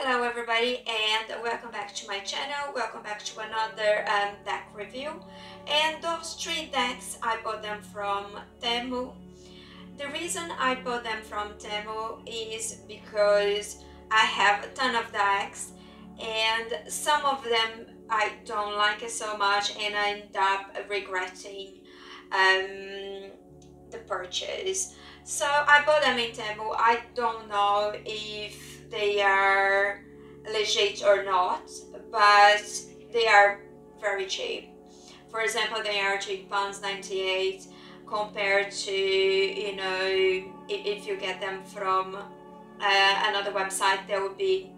Hello everybody, and welcome back to my channel. Welcome back to another deck review. And those three decks, I bought them from Temu. The reason I bought them from Temu is because I have a ton of decks and some of them I don't like it so much and I end up regretting the purchase. So I bought them in Temu. I don't know if they are legit or not, but they are very cheap. For example, they are £3.98 compared to, if you get them from another website, they would be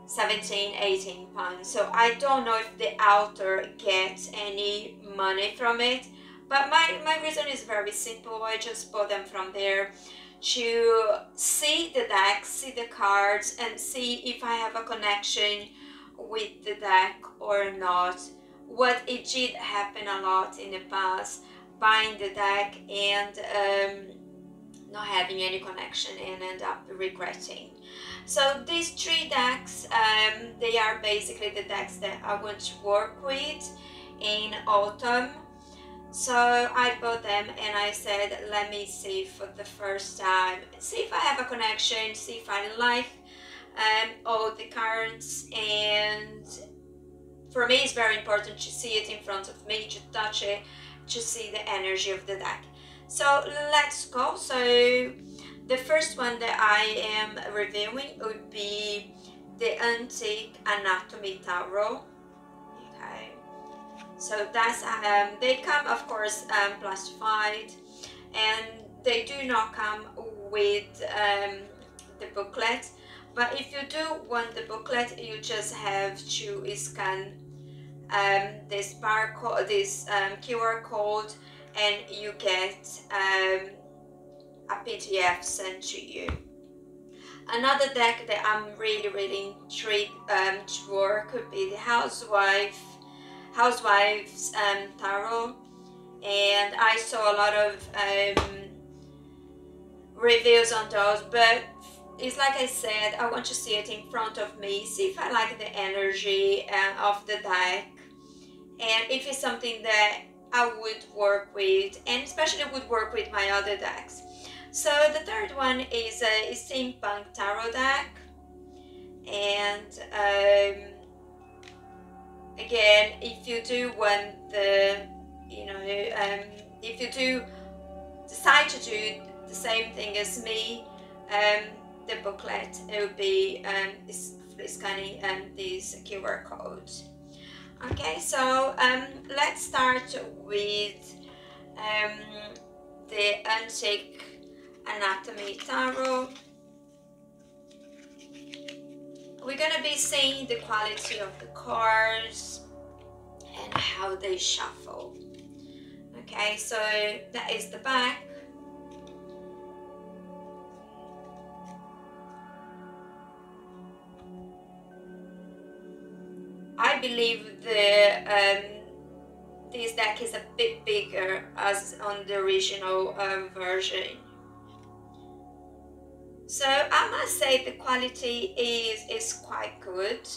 17-18 pounds. So I don't know if the author gets any money from it, but my reason is very simple. I just bought them from there to see the deck, see the cards, and see if I have a connection with the deck or not. What it did happen a lot in the past, buying the deck and not having any connection and end up regretting. So these three decks, they are basically the decks that I want to work with in autumn. So I bought them and I said, let me see for the first time, see if I have a connection, see if I like all the cards. And for me it's very important to see it in front of me, to touch it, to see the energy of the deck. So let's go. So the first one that I am reviewing would be the Antique Anatomy Tarot. Okay, so that's they come, of course, plastified, and they do not come with the booklet. But if you do want the booklet, you just have to scan this barcode, this QR code, and you get a PDF sent to you. Another deck that I'm really intrigued to work could be the Housewives Tarot, and I saw a lot of reviews on those, but it's like I said, I want to see it in front of me, see if I like the energy of the deck, and if it's something that I would work with, and especially would work with my other decks. So the third one is a Steampunk Tarot deck, and again, if you do want the, if you do decide to do the same thing as me, the booklet, it would be scanning this QR code. Okay, so let's start with the Antique Anatomy Tarot. We're gonna be seeing the quality of the cards and how they shuffle. Okay, so that is the back. I believe this deck is a bit bigger as on the original version. So I must say the quality is quite good.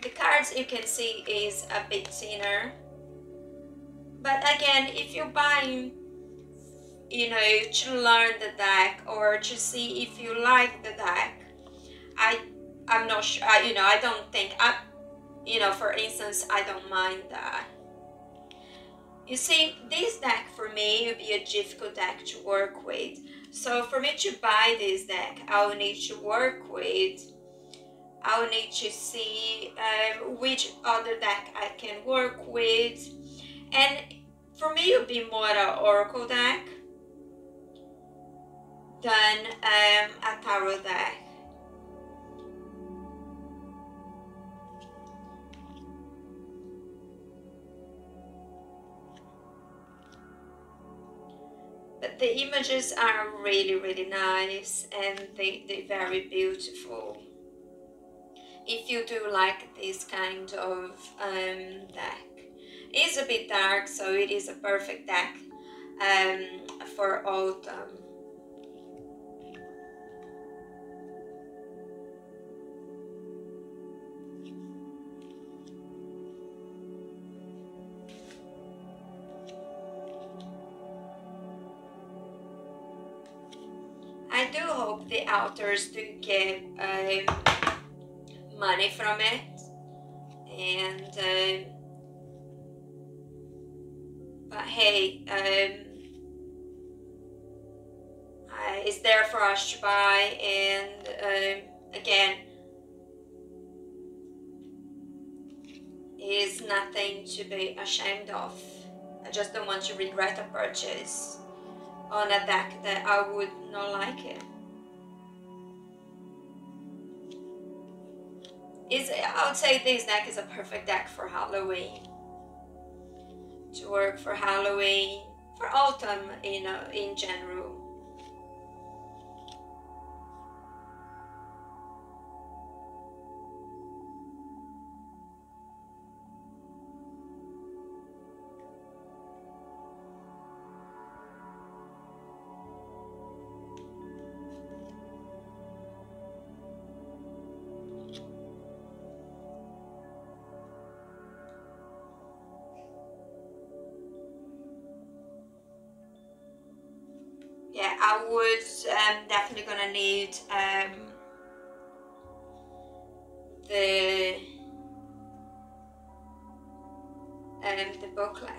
The cards you can see is a bit thinner. But again, if you're buying, to learn the deck or to see if you like the deck, I'm not sure, I don't think, for instance, I don't mind that. You see, this deck for me would be a difficult deck to work with. So for me to buy this deck, I will need to work with, I will need to see which other deck I can work with. And for me, it would be more an Oracle deck than a Tarot deck. But the images are really nice and they're very beautiful. If you do like this kind of deck. It's a bit dark, so it is a perfect deck for autumn. do hope the authors do get money from it, and but hey, it's there for us to buy, and again, is nothing to be ashamed of. I just don't want to regret a purchase on a deck that I would not like it. I would say this deck is a perfect deck for Halloween. To work for Halloween, for autumn, in general. Yeah, I would definitely gonna need the booklet.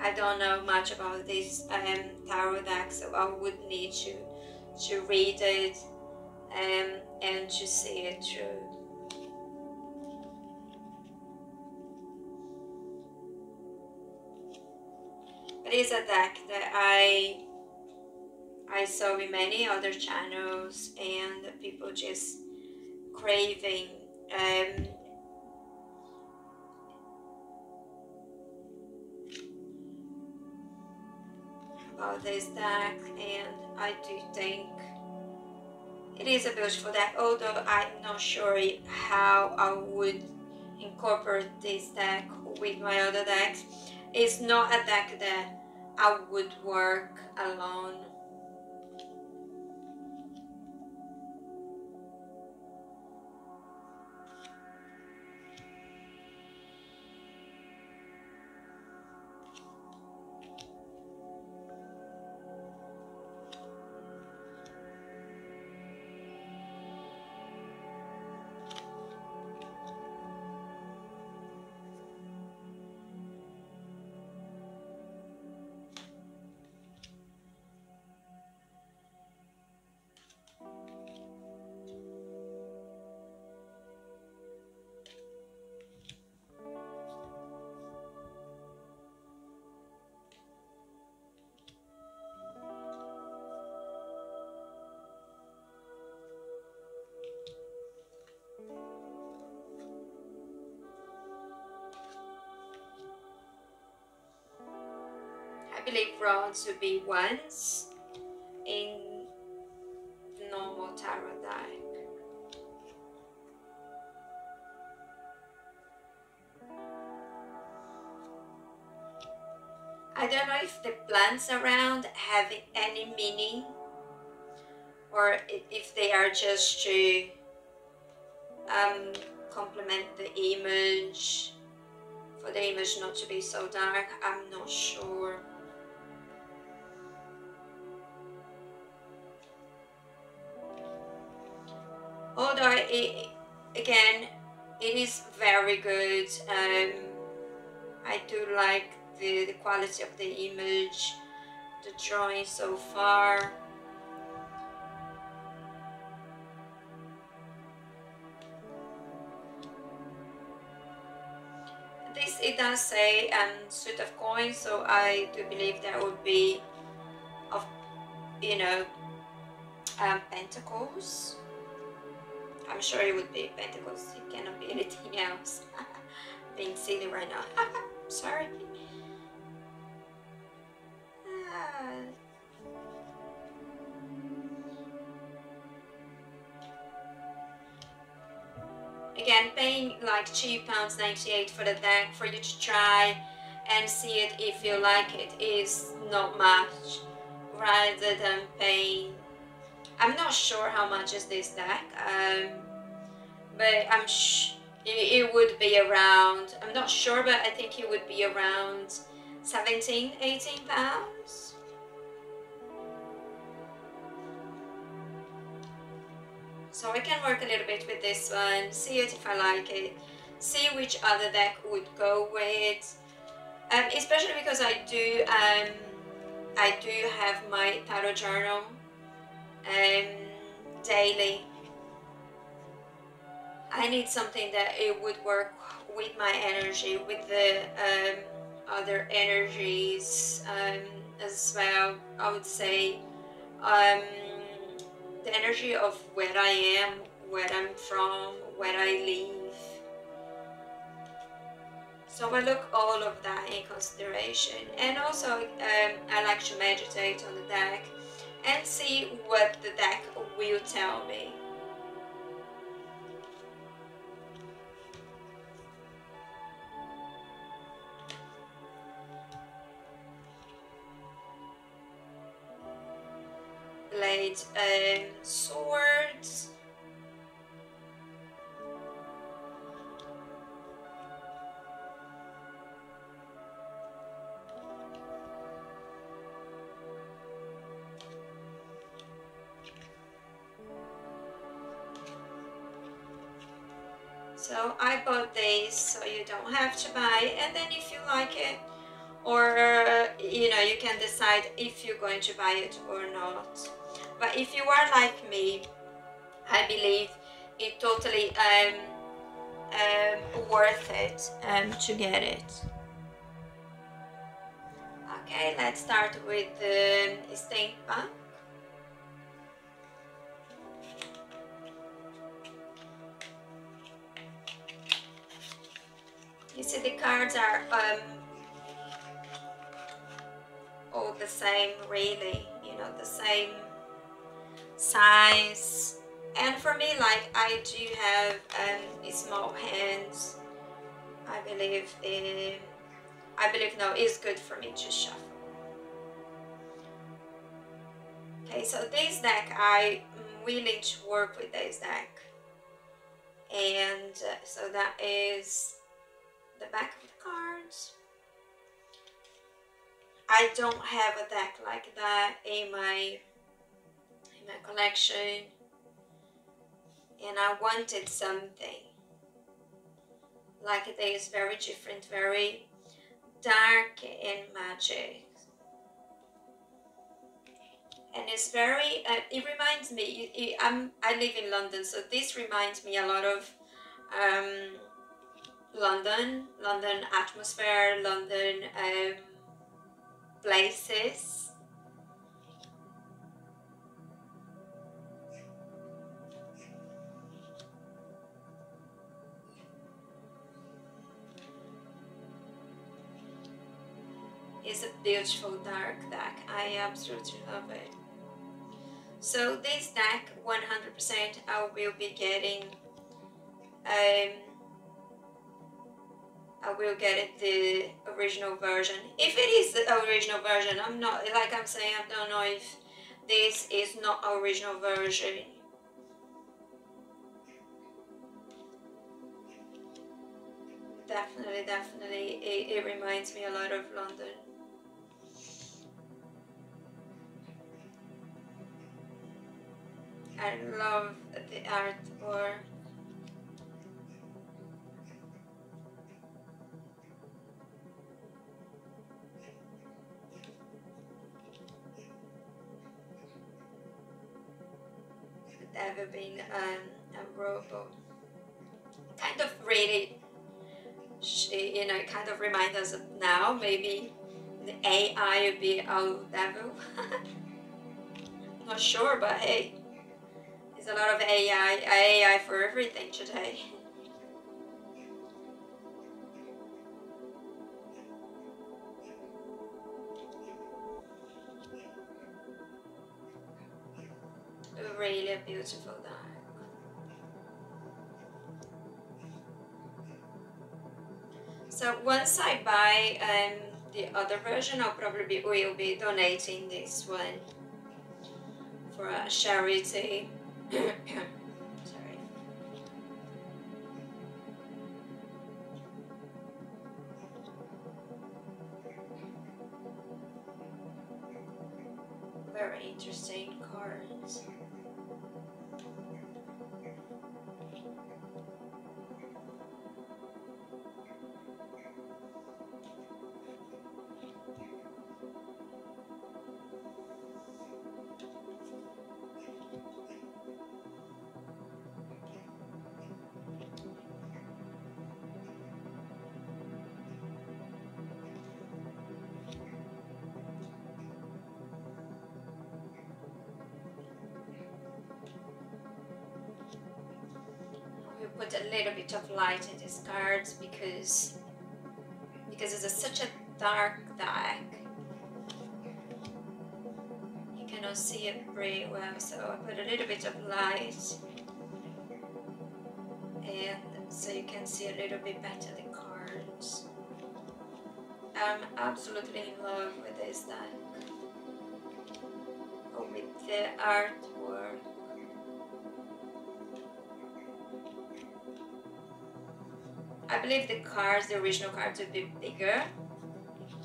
I don't know much about this tarot deck, so I would need to read it and to see it through. It is a deck that I saw in many other channels, and people just craving about this deck, and I do think it is a beautiful deck, although I'm not sure how I would incorporate this deck with my other decks. It's not a deck that I would work alone. I believe rods would be ones in the normal tarot deck. I don't know if the plants around have any meaning, or if they are just to complement the image, for the image not to be so dark. I'm not sure. Although again, it is very good. I do like the quality of the image, the drawing so far. It does say suit of coins, so I do believe that would be of pentacles. I'm sure it would be pentacles. It cannot be anything else. Being silly right now. Sorry. Again, paying like £2.98 for the deck for you to try and see it if you like it is not much, rather than paying, I'm not sure how much is this deck, but it would be around, I'm not sure, but I think it would be around 17, 18 pounds. So I can work a little bit with this one, see it if I like it, see which other deck would go with, especially because I do have my tarot journal daily. I need something that it would work with my energy, with the other energies as well. I would say the energy of where I am, where I'm from, where I live. So I look all of that in consideration, and also I like to meditate on the deck and see what the deck will tell me. Blade swords. So I bought these so you don't have to buy, and then if you like it, or you know, you can decide if you're going to buy it or not. But if you are like me, I believe it totally worth it to get it. Okay, let's start with the steampunk. You see the cards are all the same, really, you know, the same size. And for me, like, I do have small hands. I believe no, it's good for me to shuffle. Okay, so this deck, I'm willing to work with this deck. And so that is the back of the cards. I don't have a deck like that in my collection, and I wanted something like this, very different, very dark and magic. And it's very, it reminds me, I live in London, so this reminds me a lot of London atmosphere, London places. It's a beautiful dark deck. I absolutely love it. So this deck, 100%, I will be getting. I will get it the original version. If it is the original version, I'm not, like I'm saying, I don't know if this is not original version. Definitely, it reminds me a lot of London. I love the artwork. The devil being a robot. Kind of really, you know, kind of remind us of now, maybe the AI would be our devil. Not sure, but hey, there's a lot of AI for everything today. Really beautiful dark. So once I buy the other version, I'll probably will be donating this one for a charity. Sorry. very interesting cards. Put a little bit of light in these cards because it's such a dark deck. You cannot see it very well, so I put a little bit of light, and so you can see a little bit better the cards. I'm absolutely in love with this deck, with the artwork. I believe the cards, the original cards, would be bigger.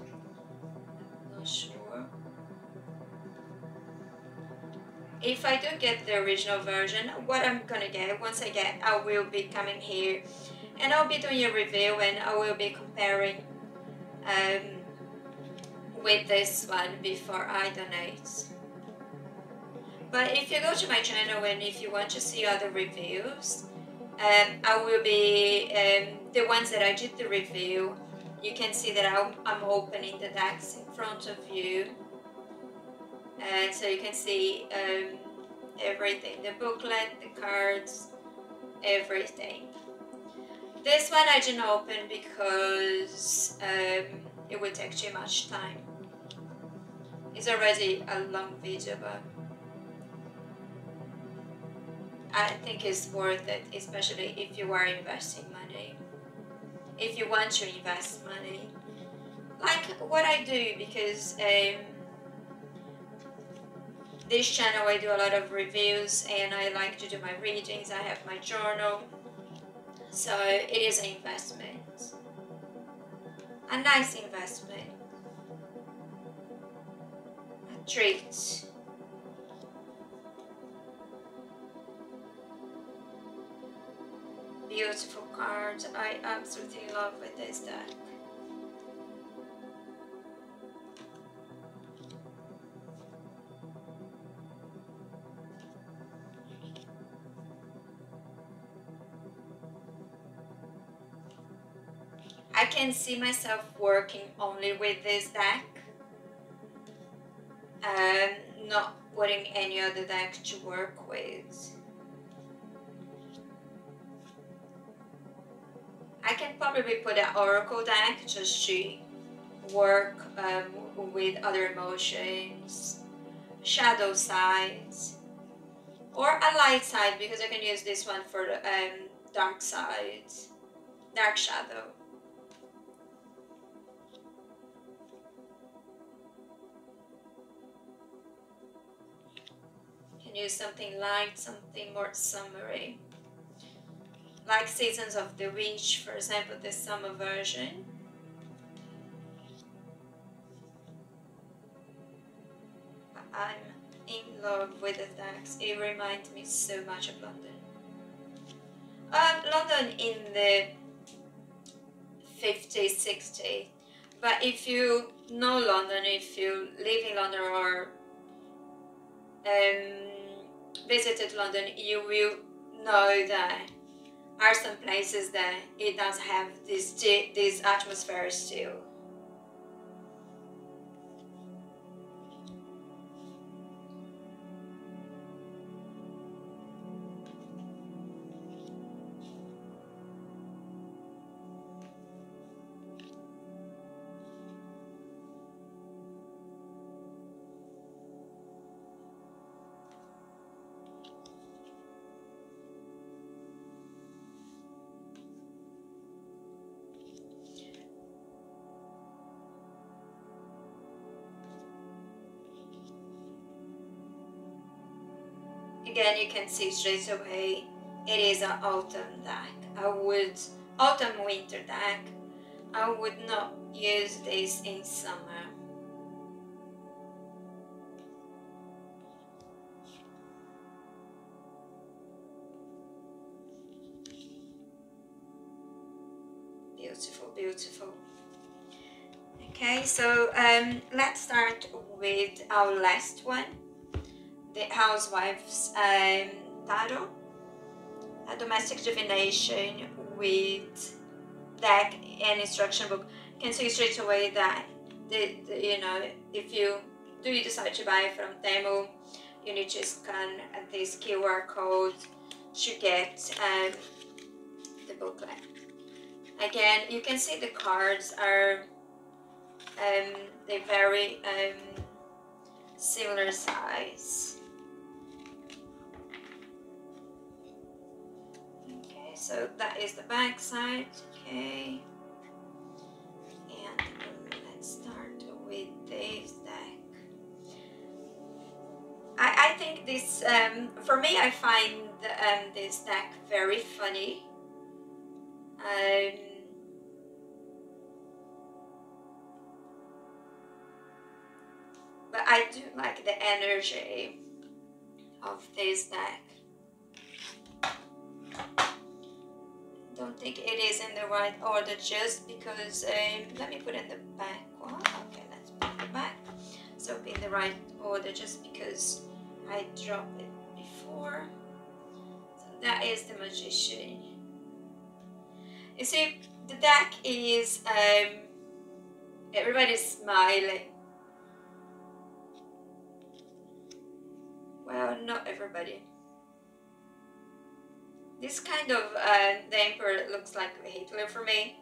I'm not sure. If I do get the original version, what I'm gonna get, once I get, I will be coming here and I'll be doing a review and I will be comparing with this one before I donate. But if you go to my channel and if you want to see other reviews, I will be, the ones that I did the review, you can see that I'm opening the decks in front of you. And so you can see everything, the booklet, the cards, everything. This one I didn't open because it would take too much time. It's already a long video, but I think it's worth it, especially if you are investing money. If you want to invest money, like what I do, because this channel I do a lot of reviews and I like to do my readings. I have my journal, so it is an investment, a nice investment, a treat. Beautiful cards. I absolutely love with this deck. I can see myself working only with this deck, not putting any other deck to work with. I can probably put an oracle deck just to work with other emotions, shadow sides, or a light side, because I can use this one for the dark side, dark shadow. You can use something light, something more summery. Like Seasons of the Witch, for example, the summer version. I'm in love with the decks. It reminds me so much of London. London in the 50s, 60s. But if you know London, if you live in London or visited London, you will know that are some places that it does have this atmosphere still. Again, you can see straight away it is an autumn deck. Autumn winter deck. I would not use this in summer. beautiful, beautiful. Okay, so let's start with our last one, the Housewives Tarot, a domestic divination with deck and instruction book. You can see straight away that you know, if you decide to buy from Temu, you need to scan this QR code to get the booklet. Again, you can see the cards are they're very similar size. Okay, so that is the back side. Okay, and let's start with this deck. I think this for me, I find this deck very funny. But I do like the energy of this deck. Don't think it is in the right order just because, let me put in the back one. Okay, let's put the back. So in the right order just because I dropped it before. So that is the Magician. You see, the deck is, everybody's smiling. Well, not everybody. This kind of the Emperor looks like Hitler for me.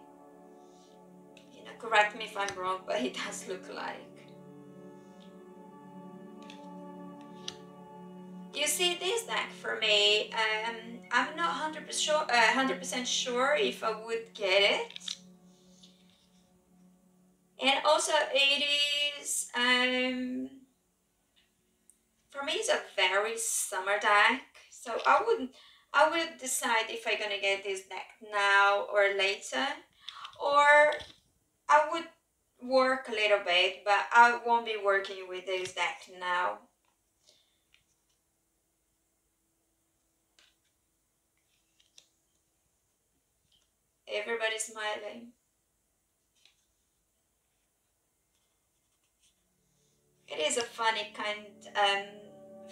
You know, correct me if I'm wrong, but he does look like. You see, this deck for me, I'm not 100% sure if I would get it. And also, it is for me, it's a very summer deck, so I would decide if I'm gonna get this deck now or later, or I would work a little bit, but I won't be working with this deck now. Everybody's smiling. It is a funny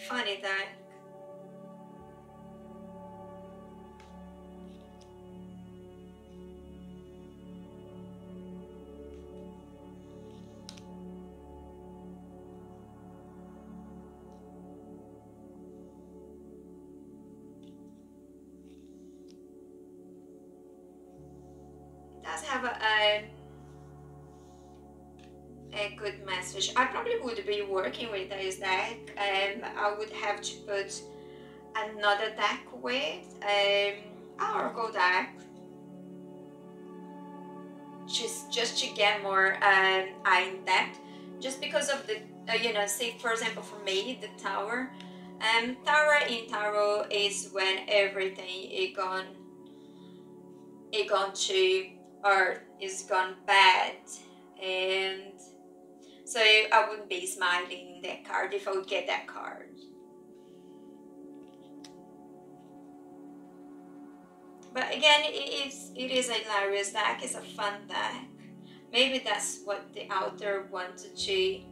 funny deck. It does have a good message. I probably would be working with this deck. I would have to put another deck with Oracle deck, just to get more in depth. Just because of the you know, say for example for me the Tower. Tower in Tarot is when everything is gone to, or is gone bad, and so I wouldn't be smiling that card if I would get that card. But again, it is a hilarious deck. It's a fun deck. Maybe that's what the author wanted to, you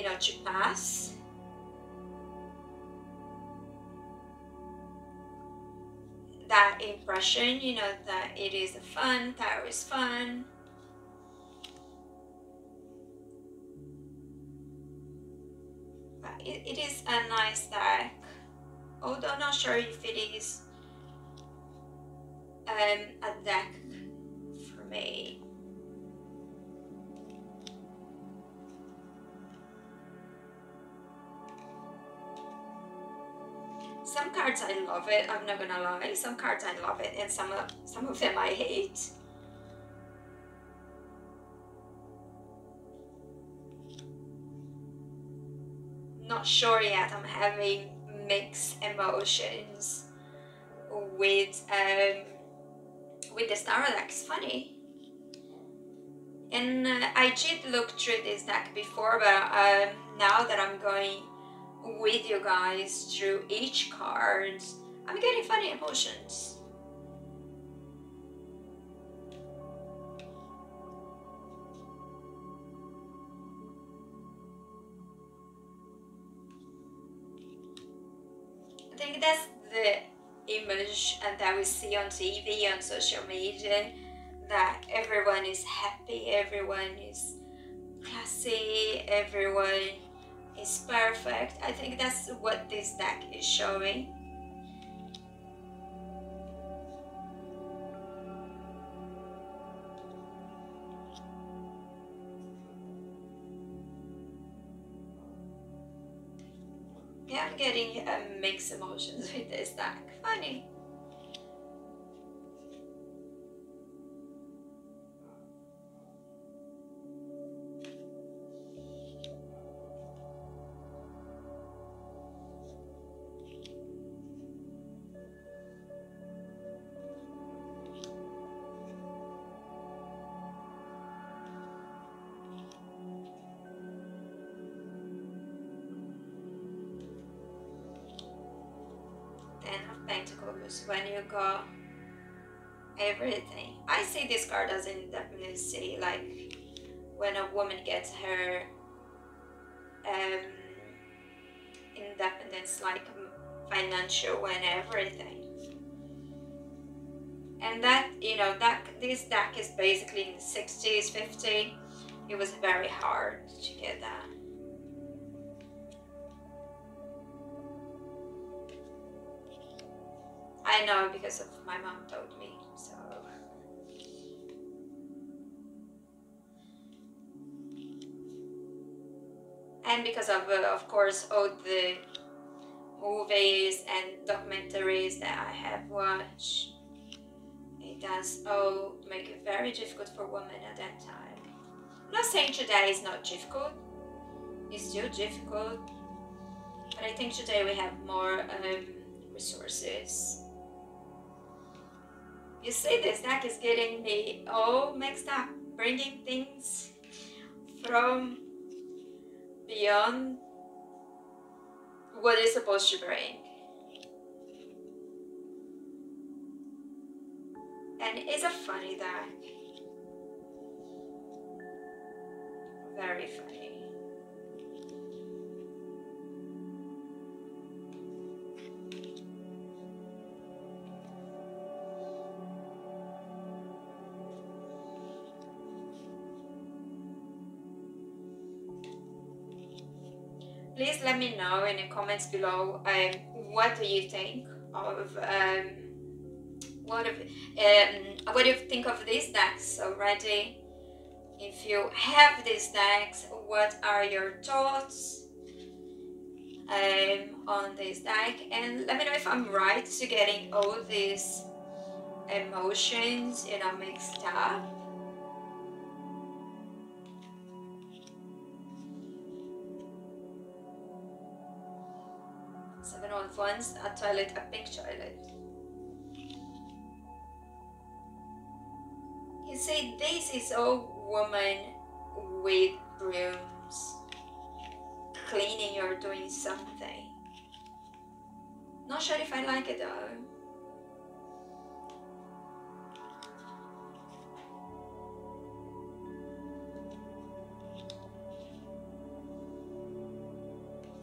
know, to pass. That impression, you know, that it is a fun, Tarot is fun. But it is a nice deck. Although I'm not sure if it is a deck for me. Some cards I love it, I'm not gonna lie. Some cards I love it, and some of them I hate. Not sure yet. I'm having mixed emotions with this tarot deck. It's funny, and I did look through this deck before, but now that I'm going with you guys through each card, I'm getting funny emotions. think that's the image that we see on TV, on social media, that everyone is happy, everyone is classy, everyone is perfect. I think that's what this deck is showing. Yeah, I'm getting mixed emotions with this deck. Funny. Ten of Pentacles, when you got everything. I see this card as independency, like when a woman gets her independence, like financial and everything. And that, you know, that this deck is basically in the 60s, 50s. It was very hard to get that. I know because of my mom told me, so. And because of course, all the movies and documentaries that I have watched, it does all make it very difficult for women at that time. I'm not saying today is not difficult, it's still difficult, but I think today we have more resources. You see, this deck is getting me all mixed up, bringing things from beyond what it's supposed to bring. And it's a funny deck. Very funny. Please let me know in the comments below what do you think of what do you think of these decks already? If you have these decks, what are your thoughts on this deck? And let me know if I'm right to getting all these emotions, you know, mixed up. Seven of Wands, a toilet, a pink toilet. You see, this is a woman with brooms, cleaning or doing something. Not sure if I like it though.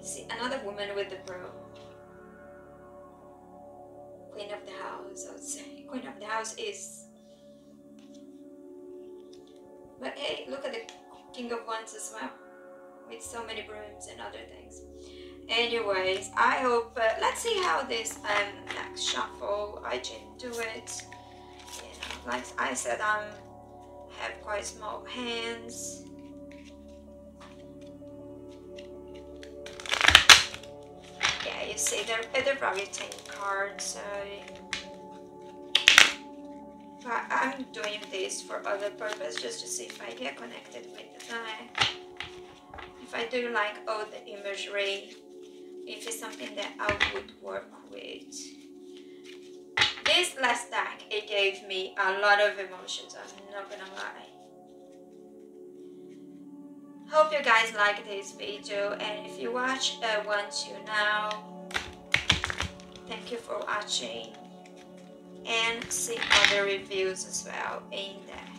See, another woman with the broom. Queen of the house, I would say. Queen of the house is... But hey, look at the King of Wands as well. With so many brooms and other things. Anyways, I hope... let's see how this next shuffle I can do it. You know, like I said, I have quite small hands. Yeah, you see, they're probably 10 cards, so... But I'm doing this for other purpose, just to see if I get connected with the deck. If I do like all the imagery, if it's something that I would work with. This last deck, it gave me a lot of emotions, I'm not gonna lie. Hope you guys like this video, and if you watch want to now, thank you for watching, and see other reviews as well in there.